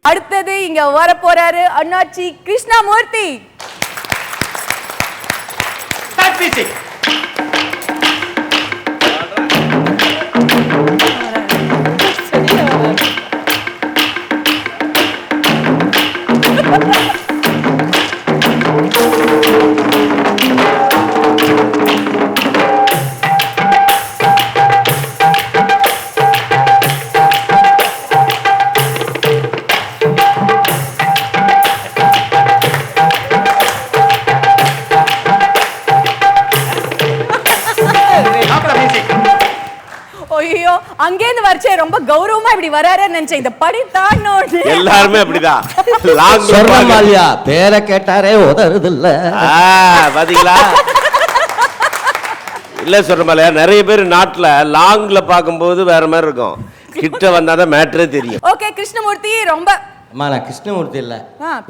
அடுத்தது இங்க வர போறாரு அண்ணாச்சி கிருஷ்ணமூர்த்தி. ஐயோ, அங்கேருந்து வரச்சே ரொம்ப கௌரவமா இப்படி வராருன்னு நினைச்சேன். இந்த படி தாண்டோன்னு எல்லாருமே அப்படிதான். சொர்ணமாலியா பேரை கேட்டாரே உதறது இல்ல. பாத்தீங்களா? இல்ல சொர்ணமாலியா, நிறைய பேர் நாட்டுல லாங்ல பாக்கும்போது வேற மாதிரி இருக்கும், கிட்ட வந்தாதான் மேட்டரே தெரியும். ஓகே கிருஷ்ணமூர்த்தி, ரொம்ப அம்மா நான் கிருஷ்ணமூர்த்தி இல்ல,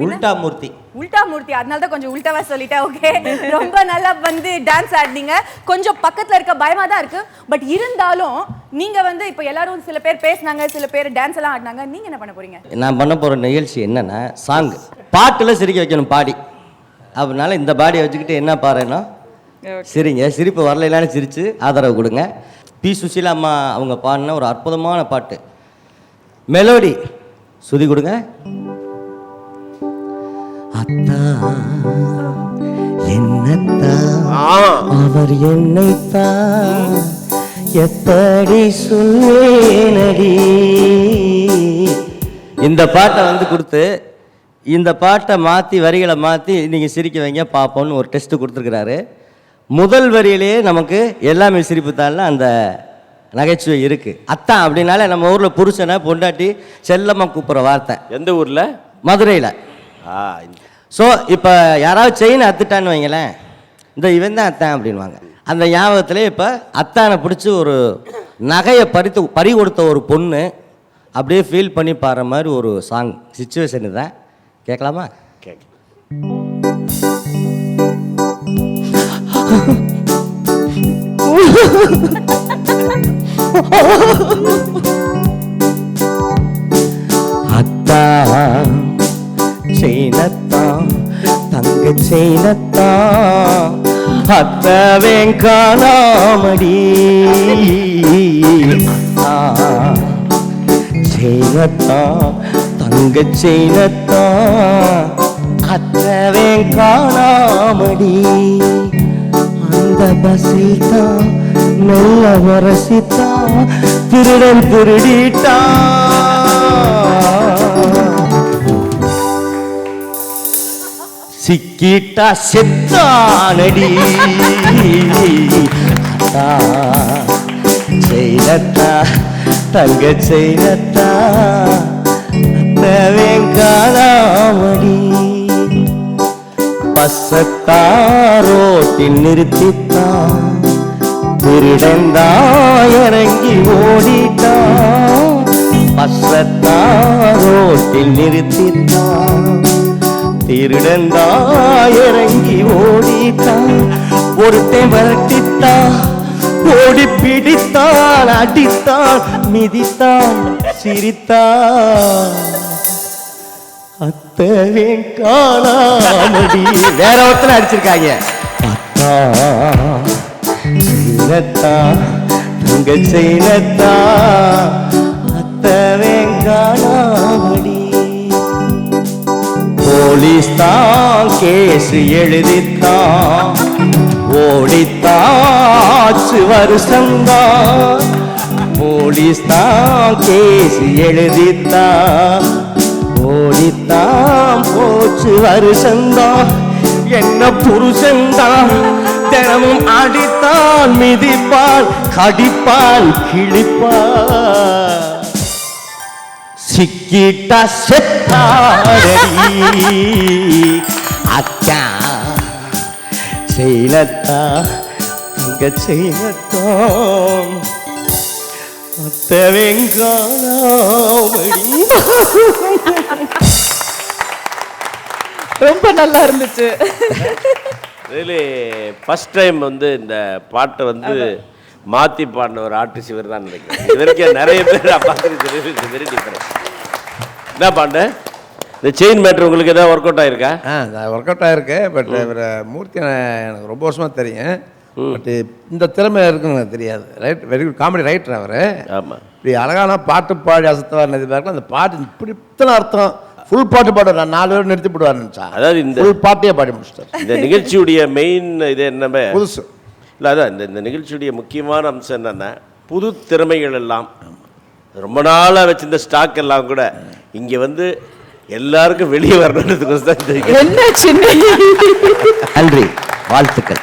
உல்டா மூர்த்தி. உல்டா மூர்த்தி, அதனால தான் கொஞ்சம் உல்டாவா சொல்லிட்டேன். ஓகே, ரொம்ப நல்லா வந்து டான்ஸ் ஆடினீங்க. கொஞ்சம் பக்கத்துல இருக்க பயமா தான் இருக்கு, பட் இருந்தாலும் நீங்க வந்து இப்போ எல்லாரும் சில பேர் பேசினாங்க, சில பேர் டான்ஸ் எல்லாம் ஆடினாங்க. நீங்க என்ன பண்ண போறீங்க? நான் பண்ண போற நிகழ்ச்சி என்னன்னா சாங், பாட்டுல சிரிக்க வைக்கணும் பாடி. அதனால இந்த பாடியை வச்சுக்கிட்டு என்ன பாருன்னா சிரிங்க, சிரிப்பு வரலைன்னு சிரிச்சு ஆதரவு கொடுங்க. பி சுசீலா அம்மா அவங்க பாடின ஒரு அற்புதமான பாட்டு, மெலோடி சுதி கொடுங்க. அத்தா என்னத்தான் அவர் என்னைத்தான் எப்படி சொல்லேனடி. இந்த பாட்டை வந்து கொடுத்து இந்த பாட்டை மாற்றி வரிகளை மாற்றி நீங்கள் சிரிக்க வைங்க பார்ப்போன்னு ஒரு டெஸ்ட்டு கொடுத்துருக்குறாரு. முதல் வரியிலேயே நமக்கு எல்லாமே சிரிப்பு தாள்ல அந்த நகைச்சுவை இருக்கு. அத்தான் அப்படின்னாலே நம்ம ஊரில் புருஷனை பொண்டாட்டி செல்லமாக கூப்பிட்ற வார்த்தை. எந்த ஊர்ல? மதுரையில். ஸோ இப்போ யாராவது செயின் அத்துட்டான்னு வைங்களேன், இந்த இவன் தான் அத்தான் அப்படின்வாங்க. அந்த ஞாபகத்திலே இப்போ அத்தானை பிடிச்சி ஒரு நகையை பறி கொடுத்த ஒரு பொண்ணு அப்படியே ஃபீல் பண்ணி பாடுற மாதிரி ஒரு சாங் சிச்சுவேஷன் தான். கேட்கலாமா? கேட்க. அத்தா செய்னத்தான் தங்க செய்னத்தான் அத்தவேன் காணாமடி. செய்னத்தான் தங்க செய்னத்தான் அத்தவேன் காணாமடி. அந்த பஸ்ஸில் தான் மெல்ல வரசித்தான் திருடன் திருடிட்டான். சிக்கிட்டா செத்தானடி. செய்தத்தா தங்க செய்தத்தா அத்தவேன் காணாமடி. பஸ்ஸத்தா ரோட்டில் நிறுத்தித்தான் திருடந்தா இறங்கி ஓடிட்டான். பஸ்ஸத்தா ரோட்டில் நிறுத்தித்தான் திருடந்தா இறங்கி ஓடித்தான். ஒருத்தன் விரட்டித்தான் ஓடி பிடித்தான் அடித்தான் மிதித்தான் சிரித்தான். அத்தவேன் காணாமடி. வேற ஒருத்தனை அடிச்சிருக்காங்க. அத்தா செய்னத்தா தங்க செய்னத்தா அத்தவேன் காணாமடி. போலீஸ் தான் கேஸ் எழுதித்தான் ஓடித்தாச்சு வருஷந்தான். போலீஸ் தான் கேஸ் எழுதித்தான் ஓடித்தான் போச்சு வருஷந்தான். என்ன புருஷந்தான் தினமும் அடித்தான் மிதிப்பால் கடிப்பால் கிழிப்பால். சிக்கிட்டா செத்தாடடி. அக்கா செய்லத்தா தங்க செய்லத்தான் அத்தவெங்காடி. ரொம்ப நல்லா இருந்துச்சு. ரியலி ஃபர்ஸ்ட் டைம் வந்து இந்த பாட்டை வந்து மாற்றி பாடின ஒரு ஆர்டிஸ்ட் இவர் தான் நினைக்கிறேன். இது வரைக்கும் நிறைய பேர் பார்த்துட்டு வெரி டிஃபரெண்ட். என்ன பாட்டு? இந்த செயின் மேட்ரு உங்களுக்கு ஏதாவது ஒர்க் அவுட் ஆயிருக்கா? ஒர்க் அவுட் ஆகிருக்கு. பட் இவர் மூர்த்தி எனக்கு ரொம்ப வருஷமாக தெரியும். பட் இந்த திறமை இருக்குன்னு எனக்கு தெரியாது. வெரி குட் காமெடி ரைட்டர் அவர். ஆமாம். இப்படி அழகான பாட்டு பாடி அசத்துவார் பார்க்கலாம். அந்த பாட்டு இப்படி இத்தனை அர்த்தம் ஃபுல் பாட்டு பாடுவார். நான் 4 பேர் நிறுத்தி போடுவார் நினச்சா. அதாவது இந்த ஃபுல் பாட்டையே பாடி முடிச்சிட்டார். இந்த நிகழ்ச்சியுடைய மெயின் இது என்னமே புதுசு இல்லை, அதான் இந்த நிகழ்ச்சியுடைய முக்கியமான அம்சம் என்னென்னா புது திறமைகள் எல்லாம் ரொம்ப நாளாக வச்சிருந்த ஸ்டாக் எல்லாம் கூட இங்கே வந்து எல்லாருக்கும் வெளியே வரணுன்றதுக்கு என்ன சின்ன நன்றி, வாழ்த்துக்கள்.